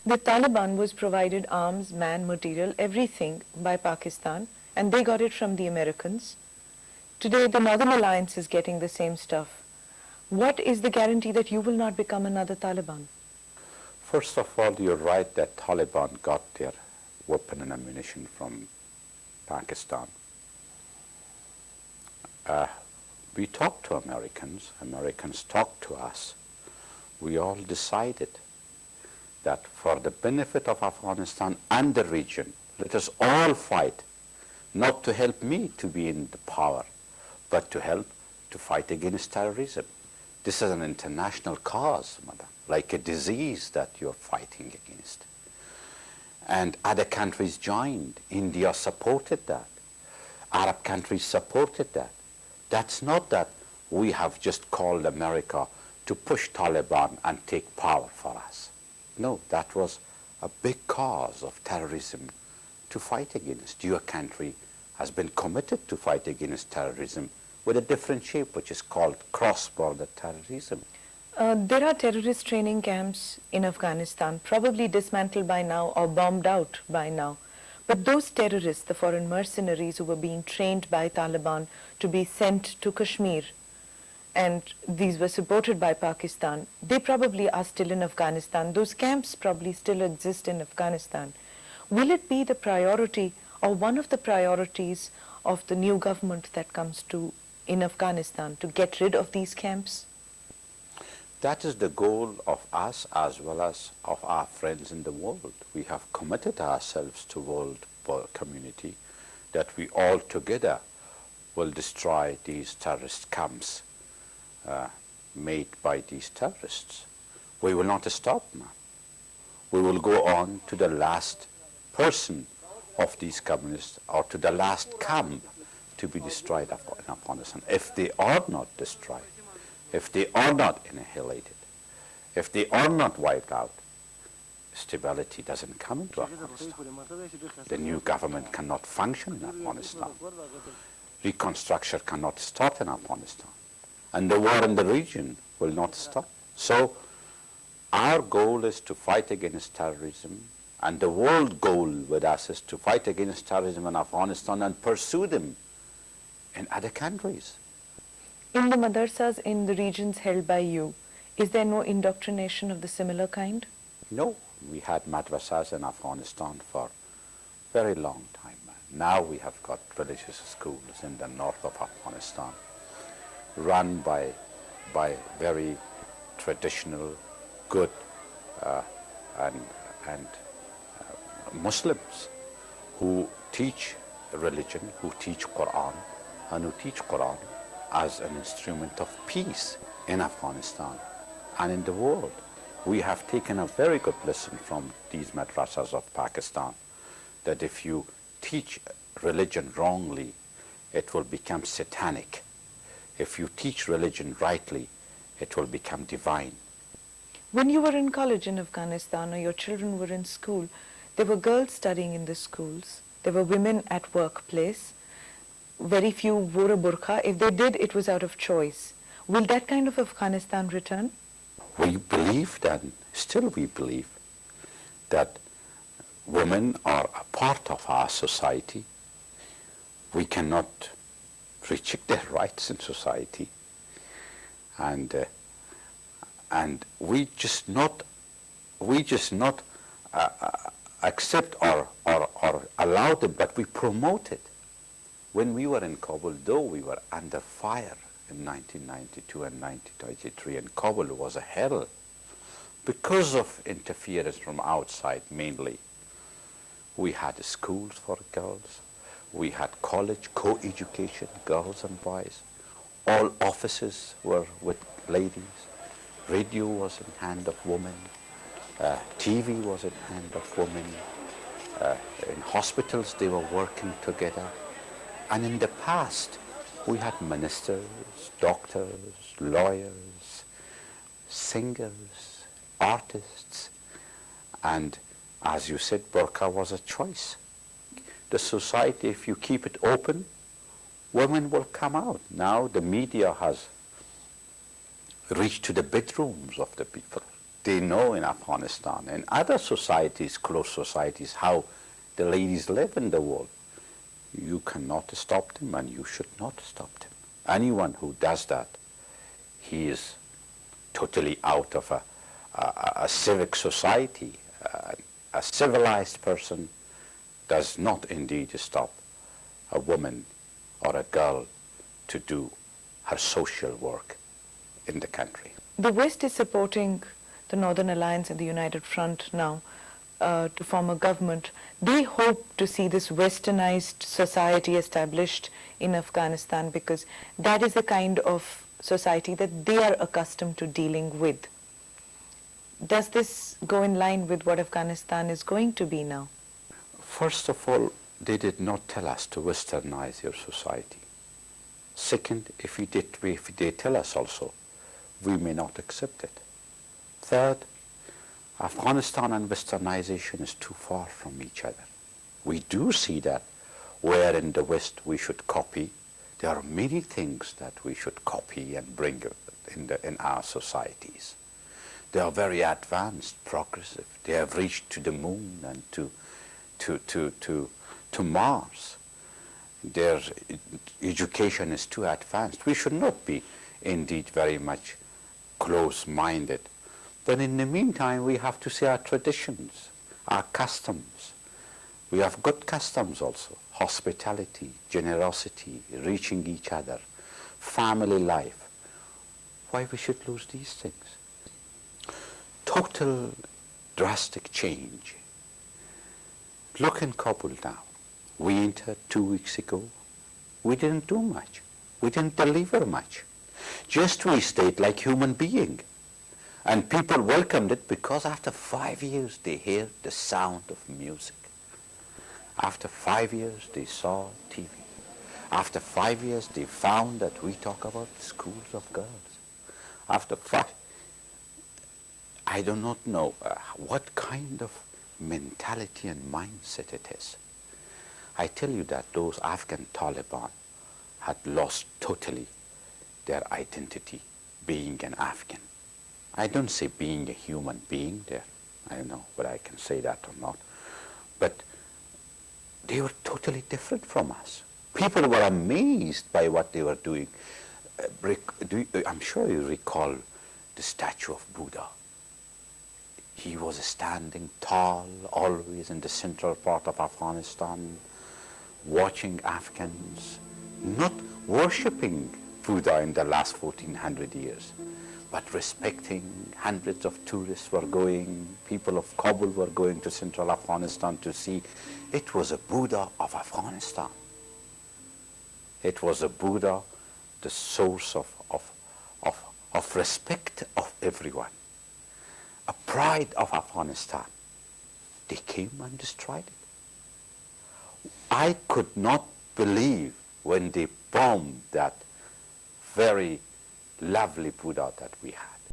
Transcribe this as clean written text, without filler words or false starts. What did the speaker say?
The Taliban was provided arms, man, material, everything by Pakistan, and they got it from the Americans. Today, the Northern Alliance is getting the same stuff. What is the guarantee that you will not become another Taliban? First of all, you're right that Taliban got their weapon and ammunition from Pakistan. We talked to Americans. Americans talked to us. We all decided that for the benefit of Afghanistan and the region, let us all fight, not to help me to be in the power, but to help to fight against terrorism. This is an international cause, madam, like a disease that you're fighting against. And other countries joined. India supported that. Arab countries supported that. That's not that we have just called America to push Taliban and take power for us. No, that was a big cause of terrorism to fight against. Your country has been committed to fight against terrorism with a different shape, which is called cross-border terrorism. There are terrorist training camps in Afghanistan, probably dismantled by now or bombed out by now. But those terrorists, the foreign mercenaries who were being trained by Taliban to be sent to Kashmir, and these were supported by Pakistan, they probably are still in Afghanistan. Those camps probably still exist in Afghanistan. Will it be the priority or one of the priorities of the new government that comes to in Afghanistan to get rid of these camps? That is the goal of us as well as of our friends in the world. We have committed ourselves to world community that we all together will destroy these terrorist camps made by these terrorists. We will not stop now. We will go on to the last person of these communists or to the last camp to be destroyed in Afghanistan. If they are not destroyed, if they are not annihilated, if they are not wiped out, stability doesn't come into Afghanistan. The new government cannot function in Afghanistan. Reconstruction cannot start in Afghanistan. And the war in the region will not stop. So our goal is to fight against terrorism, and the world goal with us is to fight against terrorism in Afghanistan and pursue them in other countries. In the madrasas in the regions held by you, is there no indoctrination of the similar kind? No, we had madrasas in Afghanistan for a very long time. Now we have got religious schools in the north of Afghanistan, run by very traditional, good and Muslims who teach religion, who teach Quran, and who teach Quran as an instrument of peace in Afghanistan and in the world. We have taken a very good lesson from these madrasas of Pakistan, that if you teach religion wrongly, it will become satanic. If you teach religion rightly, it will become divine. When you were in college in Afghanistan or your children were in school, there were girls studying in the schools. There were women at workplace. Very few wore a burqa. If they did, it was out of choice. Will that kind of Afghanistan return? We believe that, still we believe, that women are a part of our society. We cannot reject their rights in society. And we just not accept or allow them, but we promote it. When we were in Kabul, though we were under fire in 1992 and 1993, and Kabul was a hell because of interference from outside mainly. We had schools for girls. We had college, co-education, girls and boys. All offices were with ladies. Radio was in hand of women. TV was in hand of women. In hospitals, they were working together. And in the past, we had ministers, doctors, lawyers, singers, artists. And as you said, burqa was a choice. The society, if you keep it open, women will come out. Now the media has reached to the bedrooms of the people. they know in Afghanistan and other societies, closed societies, how the ladies live in the world. You cannot stop them, and you should not stop them. Anyone who does that, he is totally out of a civic society. A civilized person does not indeed stop a woman or a girl to do her social work in the country. The West is supporting the Northern Alliance and the United Front now to form a government. They hope to see this westernized society established in Afghanistan because that is the kind of society that they are accustomed to dealing with. Does this go in line with what Afghanistan is going to be now? First of all, they did not tell us to westernize your society. Second, if they tell us also, we may not accept it. Third, Afghanistan and westernization is too far from each other. We do see that where in the West we should copy. There are many things that we should copy and bring in our societies. They are very advanced, progressive. They have reached to the moon and to Mars. Their education is too advanced. We should not be indeed very much close-minded. But in the meantime, we have to see our traditions, our customs. We have good customs also: hospitality, generosity, reaching each other, family life. Why we should lose these things? Total drastic change. Look in Kabul now. We entered 2 weeks ago. We didn't do much. We didn't deliver much. Just we stayed like human being. And people welcomed it because after 5 years they heard the sound of music. After 5 years they saw TV. After 5 years they found that we talk about schools of girls. After 5, I do not know what kind of mentality and mindset it is. I tell you that those Afghan Taliban had lost totally their identity, being an Afghan. I don't say being a human being there. I don't know whether I can say that or not. But they were totally different from us. People were amazed by what they were doing. I'm sure you recall the statue of Buddha. He was standing tall, always in the central part of Afghanistan, watching Afghans, not worshipping Buddha in the last 1400 years, but respecting. Hundreds of tourists were going, people of Kabul were going to central Afghanistan to see. It was a Buddha of Afghanistan. It was a Buddha, the source of respect of everyone, a pride of Afghanistan. They came and destroyed it. I could not believe when they bombed that very lovely Buddha that we have.